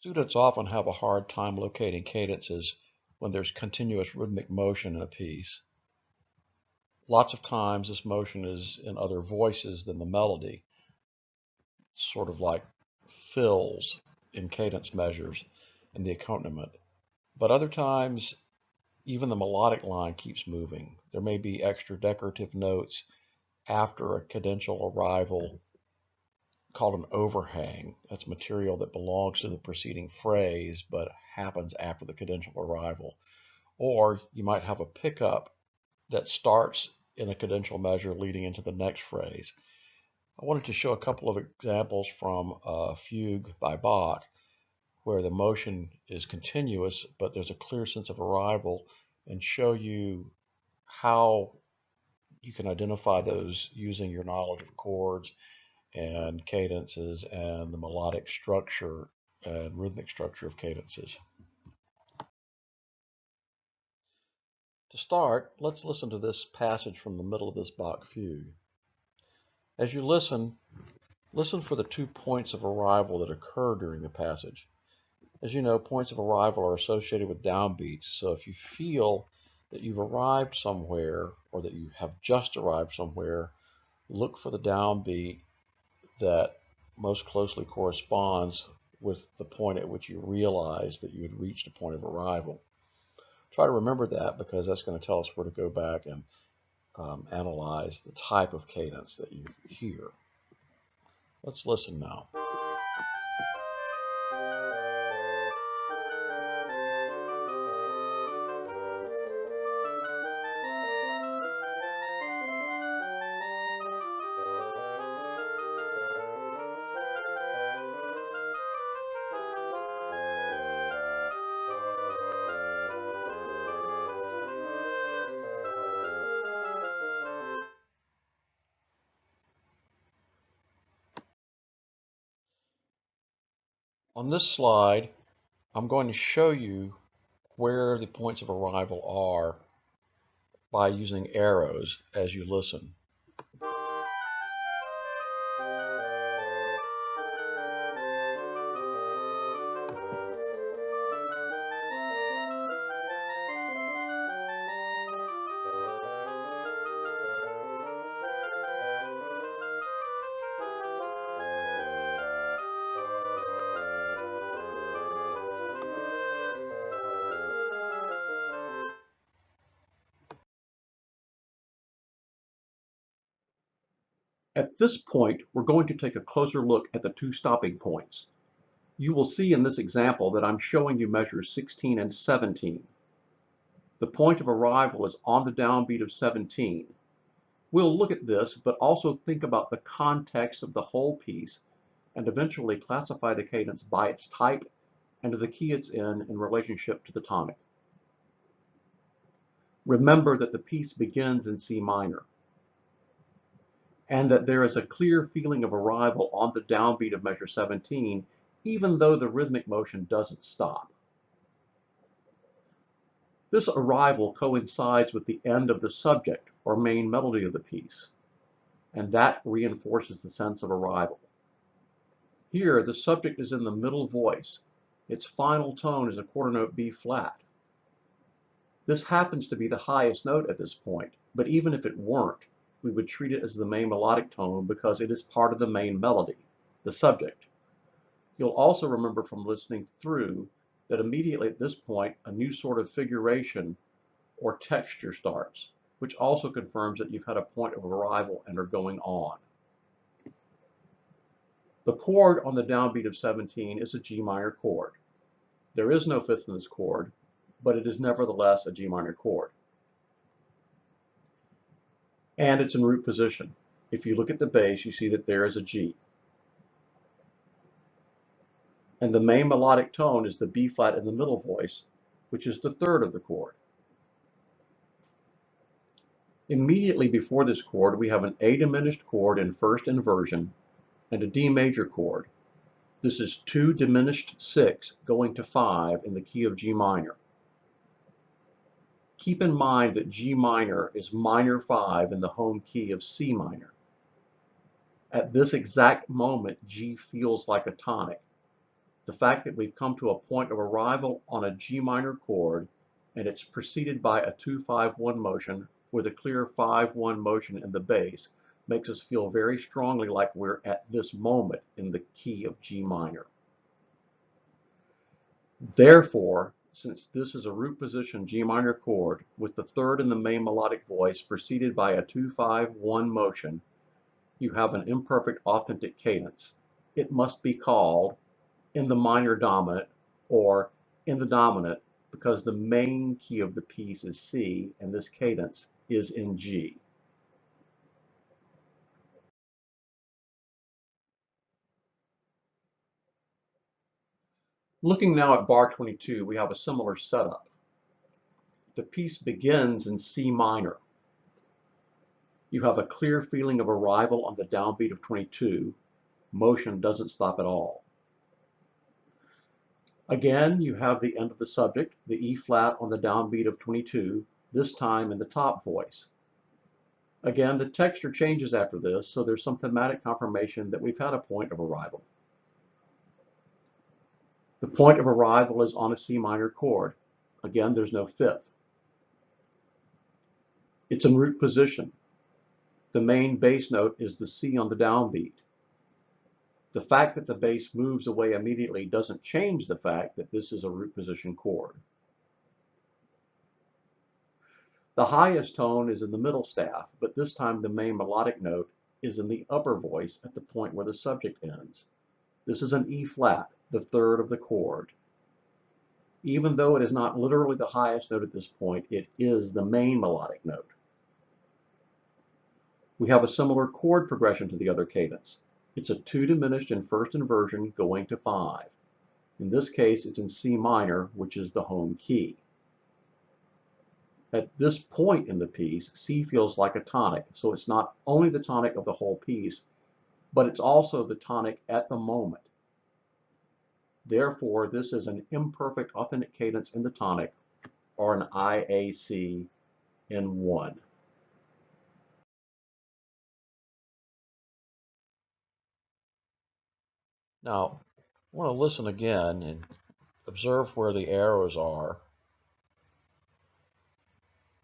Students often have a hard time locating cadences when there's continuous rhythmic motion in a piece. Lots of times this motion is in other voices than the melody, sort of like fills in cadence measures and the accompaniment. But other times, even the melodic line keeps moving. There may be extra decorative notes after a cadential arrival called an overhang. That's material that belongs to the preceding phrase but happens after the cadential arrival. Or you might have a pickup that starts in a cadential measure leading into the next phrase. I wanted to show a couple of examples from a fugue by Bach where the motion is continuous but there's a clear sense of arrival, and show you how you can identify those using your knowledge of chords and cadences and the melodic structure and rhythmic structure of cadences. To start, let's listen to this passage from the middle of this Bach fugue. As you listen for the 2 points of arrival that occur during the passage. As you know, points of arrival are associated with downbeats, so if you feel that you've arrived somewhere or that you have just arrived somewhere, look for the downbeat that most closely corresponds with the point at which you realize that you had reached a point of arrival. Try to remember that because that's going to tell us where to go back and analyze the type of cadence that you hear. Let's listen now. On this slide, I'm going to show you where the points of arrival are by using arrows as you listen. At this point, we're going to take a closer look at the 2 stopping points. You will see in this example that I'm showing you measures 16 and 17. The point of arrival is on the downbeat of 17. We'll look at this, but also think about the context of the whole piece and eventually classify the cadence by its type and to the key it's in relationship to the tonic. Remember that the piece begins in C minor, and that there is a clear feeling of arrival on the downbeat of measure 17, even though the rhythmic motion doesn't stop. This arrival coincides with the end of the subject or main melody of the piece, and that reinforces the sense of arrival. Here, the subject is in the middle voice. Its final tone is a quarter note B flat. This happens to be the highest note at this point, but even if it weren't, we would treat it as the main melodic tone because it is part of the main melody, the subject. You'll also remember from listening through that immediately at this point, a new sort of figuration or texture starts, which also confirms that you've had a point of arrival and are going on. The chord on the downbeat of 17 is a G minor chord. There is no fifth in this chord, but it is nevertheless a G minor chord. And it's in root position. If you look at the bass, you see that there is a G. And the main melodic tone is the B flat in the middle voice, which is the third of the chord. Immediately before this chord, we have an A diminished chord in first inversion and a D major chord. This is 2 diminished 6 going to 5 in the key of G minor. Keep in mind that G minor is minor 5 in the home key of C minor. At this exact moment, G feels like a tonic. The fact that we've come to a point of arrival on a G minor chord and it's preceded by a 2-5-1 motion with a clear 5-1 motion in the bass makes us feel very strongly like we're at this moment in the key of G minor. Therefore, since this is a root position G minor chord with the third in the main melodic voice preceded by a 2-5-1 motion, you have an imperfect authentic cadence. It must be called in the minor dominant or in the dominant because the main key of the piece is C and this cadence is in G. Looking now at bar 22, we have a similar setup. The piece begins in C minor. You have a clear feeling of arrival on the downbeat of 22. Motion doesn't stop at all. Again, you have the end of the subject, the E flat on the downbeat of 22, this time in the top voice. Again, the texture changes after this, so there's some thematic confirmation that we've had a point of arrival. The point of arrival is on a C minor chord. Again, there's no fifth. It's in root position. The main bass note is the C on the downbeat. The fact that the bass moves away immediately doesn't change the fact that this is a root position chord. The highest tone is in the middle staff, but this time the main melodic note is in the upper voice at the point where the subject ends. This is an E flat, the third of the chord. Even though it is not literally the highest note at this point, it is the main melodic note. We have a similar chord progression to the other cadence. It's a 2 diminished in first inversion going to 5. In this case, it's in C minor, which is the home key. At this point in the piece, C feels like a tonic, so it's not only the tonic of the whole piece, but it's also the tonic at the moment. Therefore, this is an imperfect authentic cadence in the tonic, or an IAC in 1. Now, I want to listen again and observe where the arrows are.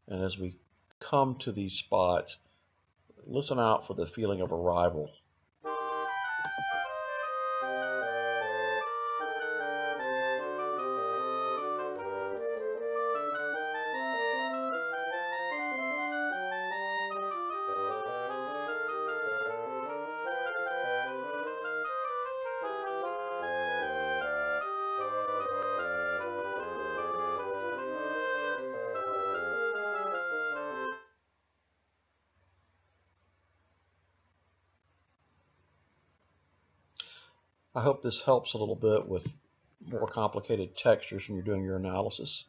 And as we come to these spots, listen out for the feeling of arrival. I hope this helps a little bit with more complicated textures when you're doing your analysis.